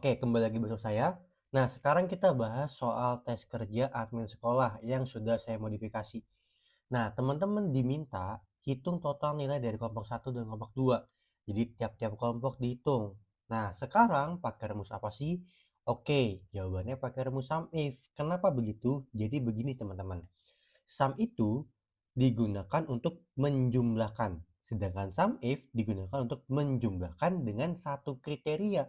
Oke, kembali lagi bersama saya. Nah, sekarang kita bahas soal tes kerja admin sekolah yang sudah saya modifikasi. Nah, teman-teman diminta hitung total nilai dari kelompok satu dan kelompok 2. Jadi, tiap-tiap kelompok dihitung. Nah, sekarang pakai rumus apa sih? Oke, jawabannya pakai rumus sum if. Kenapa begitu? Jadi begini, teman-teman. Sum itu digunakan untuk menjumlahkan, sedangkan sum if digunakan untuk menjumlahkan dengan satu kriteria.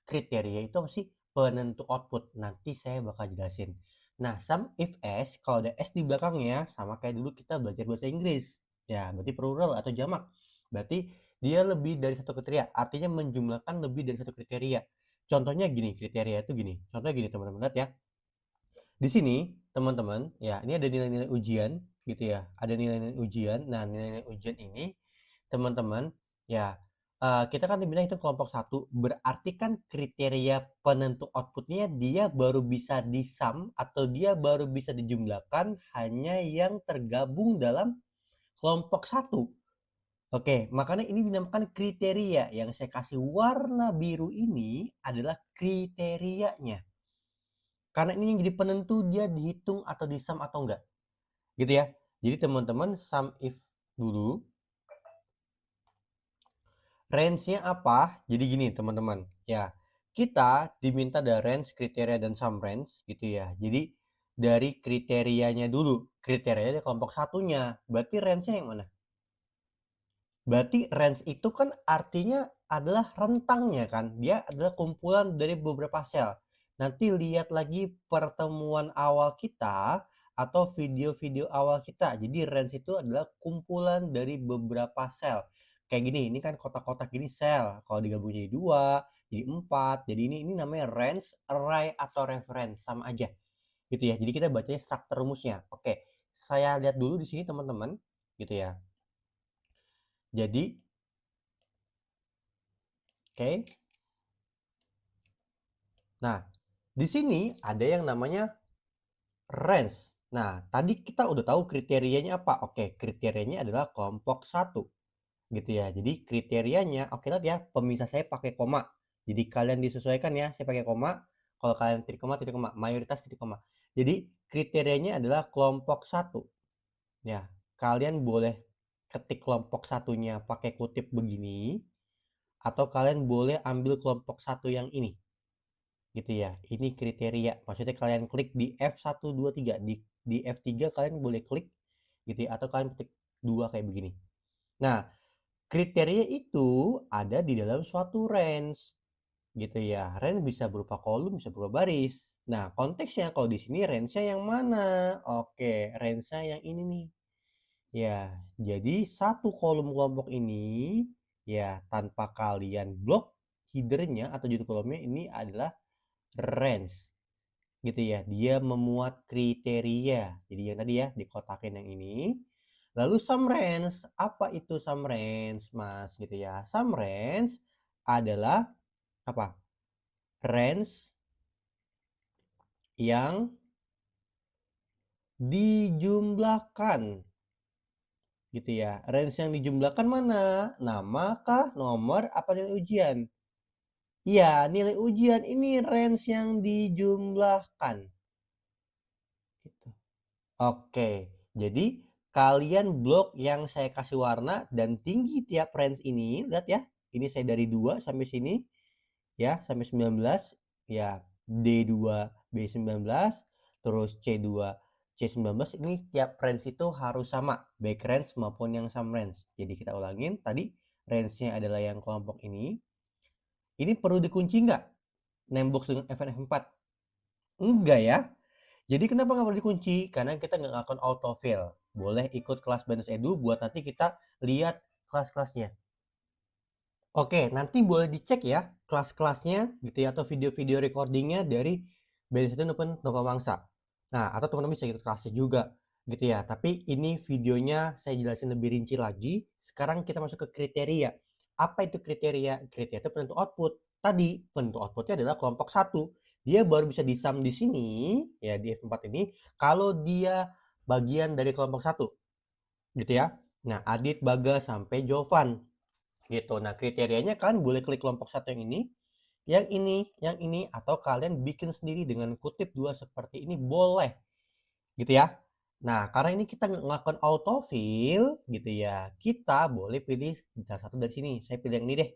Kriteria itu apa sih? Penentu output. Nanti saya bakal jelasin. Nah, sum if s, kalau ada s di belakangnya, sama kayak dulu kita belajar bahasa Inggris. Ya, berarti plural atau jamak. Berarti dia lebih dari satu kriteria. Artinya menjumlahkan lebih dari satu kriteria. Contohnya gini, kriteria itu gini. Contohnya gini, teman-teman. Lihat ya. Di sini, teman-teman, ya, ini ada nilai-nilai ujian, gitu ya. Ada nilai-nilai ujian. Nah, nilai-nilai ujian ini, teman-teman, ya, kita kan dibilang itu kelompok satu, berarti kan kriteria penentu outputnya dia baru bisa disum atau dia baru bisa dijumlahkan hanya yang tergabung dalam kelompok satu. Oke, makanya ini dinamakan kriteria. Yang saya kasih warna biru ini adalah kriterianya. Karena ini yang jadi penentu dia dihitung atau disum atau enggak. Gitu ya. Jadi teman-teman sum if dulu. Range-nya apa? Jadi gini teman-teman. Ya, kita diminta ada range, kriteria, dan sum range gitu ya. Jadi dari kriterianya dulu. Kriterianya kelompok satunya. Berarti range-nya yang mana? Berarti range itu kan artinya adalah rentangnya kan. Dia adalah kumpulan dari beberapa sel. Nanti lihat lagi pertemuan awal kita atau video-video awal kita. Jadi range itu adalah kumpulan dari beberapa sel. Kayak gini, ini kan kotak-kotak gini sel. Kalau digabung jadi 2, jadi 4. Jadi ini namanya range, array, atau reference. Sama aja. Gitu ya. Jadi kita bacanya struktur rumusnya. Oke, saya lihat dulu di sini teman-teman. Gitu ya. Jadi, oke. Nah, di sini ada yang namanya range. Nah, tadi kita udah tahu kriterianya apa. Oke, kriterianya adalah kelompok satu. Gitu ya. Jadi kriterianya, oke lihat ya, pemisah saya pakai koma. Jadi kalian disesuaikan ya, saya pakai koma. Kalau kalian titik koma, mayoritas titik koma. Jadi kriterianya adalah kelompok satu. Ya, kalian boleh ketik kelompok satunya pakai kutip begini, atau kalian boleh ambil kelompok satu yang ini. Gitu ya. Ini kriteria. Maksudnya kalian klik di F1, 2, 3. Di F3 kalian boleh klik gitu ya. Atau kalian ketik 2 kayak begini. Nah, kriteria itu ada di dalam suatu range. Gitu ya. Range bisa berupa kolom, bisa berupa baris. Nah, konteksnya kalau di sini range-nya yang mana? Oke, range-nya yang ini nih. Ya, jadi satu kolom kelompok ini ya tanpa kalian blok header-nya atau judul kolomnya ini adalah range. Gitu ya, dia memuat kriteria. Jadi yang tadi ya dikotakin yang ini. Lalu sum range, apa itu sum range, Mas? Gitu ya. Sum range adalah apa? Range yang dijumlahkan. Gitu ya. Range yang dijumlahkan mana? Nama kah, nomor, apa nilai ujian? Iya, nilai ujian ini range yang dijumlahkan. Gitu. Oke, jadi kalian blok yang saya kasih warna dan tinggi tiap range ini, lihat ya. Ini saya dari 2 sampai sini ya, sampai 19 ya, D2 B19, terus C2 C19. Ini tiap range itu harus sama, baik range maupun yang sum range. Jadi kita ulangin, tadi range-nya adalah yang kelompok ini. Ini perlu dikunci nggak? Namebox dengan FNF4? Enggak ya. Jadi kenapa nggak perlu dikunci? Karena kita nggak akan autofill. Boleh ikut kelas Binance Edu buat nanti kita lihat kelas-kelasnya. Oke, nanti boleh dicek ya kelas-kelasnya gitu ya atau video-video recordingnya dari Binance Edu maupun Tokobangsya. Nah, atau teman-teman bisa ikut kelasnya juga gitu ya. Tapi ini videonya saya jelasin lebih rinci lagi. Sekarang kita masuk ke kriteria. Apa itu kriteria? Kriteria itu penentu output. Tadi penentu outputnya adalah kelompok satu. Dia baru bisa disum di sini ya di F4 ini kalau dia bagian dari kelompok satu gitu ya. Nah, Adit, Baga sampai Jovan gitu. Nah, kriterianya kan boleh klik kelompok satu yang ini yang ini, atau kalian bikin sendiri dengan kutip 2 seperti ini boleh, gitu ya. Nah, karena ini kita ngelakukan autofill gitu ya, kita boleh pilih salah satu dari sini. Saya pilih yang ini deh.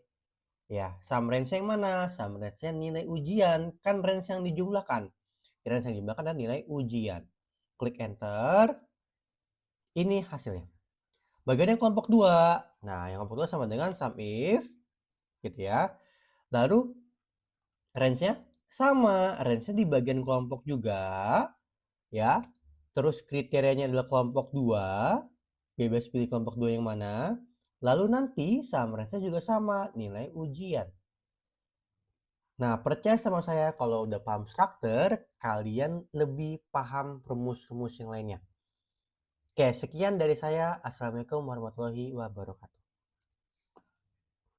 Ya, sum range yang mana? Sum range-nya nilai ujian, kan range yang dijumlahkan. Range yang dijumlahkan adalah nilai ujian. Klik enter, ini hasilnya. Bagian yang kelompok 2. Nah, yang kelompok 2 sama dengan sum if, gitu ya. Lalu range-nya sama, range-nya di bagian kelompok juga, ya. Terus kriterianya adalah kelompok 2, bebas pilih kelompok 2 yang mana. Lalu nanti sum range-nya juga sama, nilai ujian. Nah, percaya sama saya kalau udah paham struktur, kalian lebih paham rumus-rumus yang lainnya. Oke, sekian dari saya. Assalamualaikum warahmatullahi wabarakatuh.